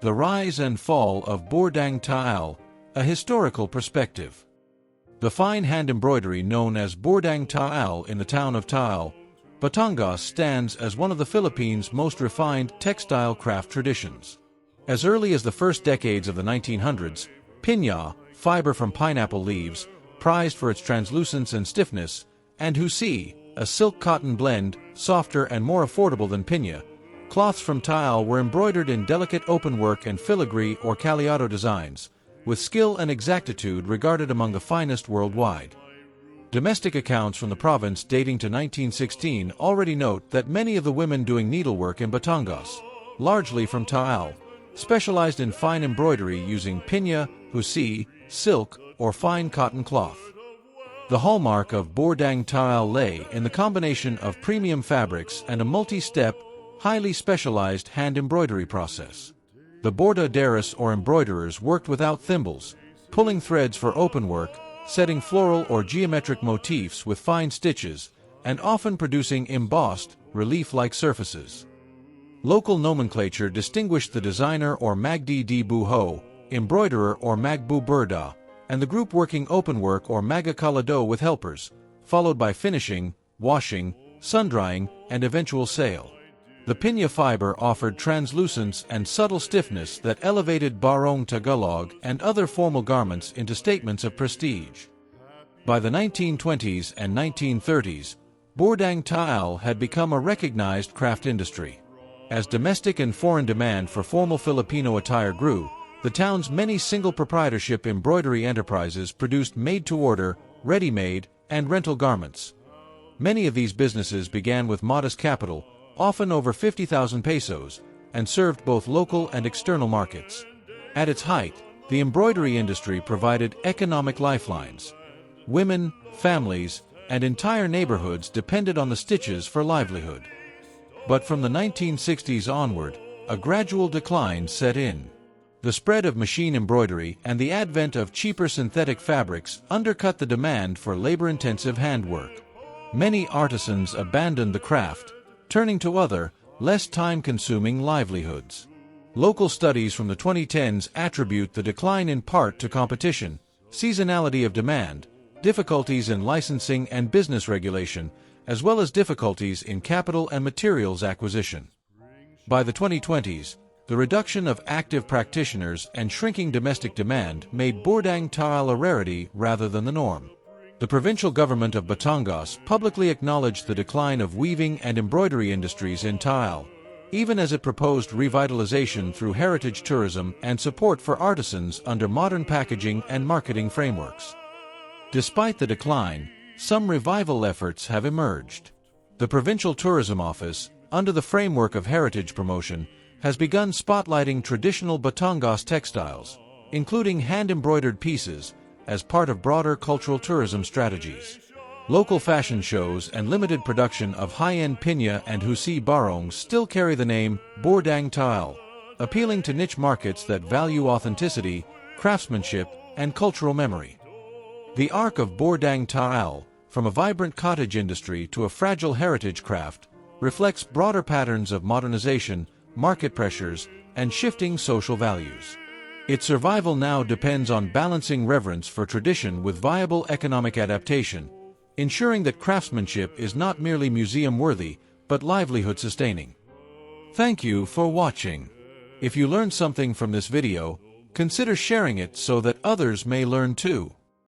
The Rise and Fall of Burdang Taal, a Historical Perspective. The fine hand embroidery known as Burdang Taal in the town of Taal, Batangas stands as one of the Philippines' most refined textile craft traditions. As early as the first decades of the 1900s, piña, fiber from pineapple leaves, prized for its translucence and stiffness, and husi, a silk cotton blend, softer and more affordable than piña, cloths from Taal were embroidered in delicate openwork and filigree or caliado designs, with skill and exactitude regarded among the finest worldwide. Domestic accounts from the province dating to 1916 already note that many of the women doing needlework in Batangas, largely from Taal, specialized in fine embroidery using piña, husi, silk, or fine cotton cloth. The hallmark of Burdang Taal lay in the combination of premium fabrics and a multi-step, highly specialized hand embroidery process. The bordaderas or embroiderers worked without thimbles, pulling threads for openwork, setting floral or geometric motifs with fine stitches, and often producing embossed, relief-like surfaces. Local nomenclature distinguished the designer or magdi di buho, embroiderer or magbu burda, and the group working openwork or magakalado with helpers, followed by finishing, washing, sun-drying, and eventual sale. The piña fiber offered translucence and subtle stiffness that elevated barong Tagalog and other formal garments into statements of prestige. By the 1920s and 1930s, Burdang Taal had become a recognized craft industry. As domestic and foreign demand for formal Filipino attire grew, the town's many single proprietorship embroidery enterprises produced made-to-order, ready-made, and rental garments. Many of these businesses began with modest capital, often over 50,000 pesos, and served both local and external markets. At its height, the embroidery industry provided economic lifelines. Women, families, and entire neighborhoods depended on the stitches for livelihood. But from the 1960s onward, a gradual decline set in. The spread of machine embroidery and the advent of cheaper synthetic fabrics undercut the demand for labor-intensive handwork. Many artisans abandoned the craft, turning to other, less time-consuming livelihoods. Local studies from the 2010s attribute the decline in part to competition, seasonality of demand, difficulties in licensing and business regulation, as well as difficulties in capital and materials acquisition. By the 2020s, the reduction of active practitioners and shrinking domestic demand made Burdang Taal a rarity rather than the norm. The provincial government of Batangas publicly acknowledged the decline of weaving and embroidery industries in Taal, even as it proposed revitalization through heritage tourism and support for artisans under modern packaging and marketing frameworks. Despite the decline, some revival efforts have emerged. The Provincial Tourism Office, under the framework of heritage promotion, has begun spotlighting traditional Batangas textiles, including hand-embroidered pieces, as part of broader cultural tourism strategies. Local fashion shows and limited production of high-end piña and husi barongs still carry the name Burdang Taal, appealing to niche markets that value authenticity, craftsmanship, and cultural memory. The arc of Burdang Taal, from a vibrant cottage industry to a fragile heritage craft, reflects broader patterns of modernization, market pressures, and shifting social values. Its survival now depends on balancing reverence for tradition with viable economic adaptation, ensuring that craftsmanship is not merely museum-worthy, but livelihood-sustaining. Thank you for watching. If you learned something from this video, consider sharing it so that others may learn too.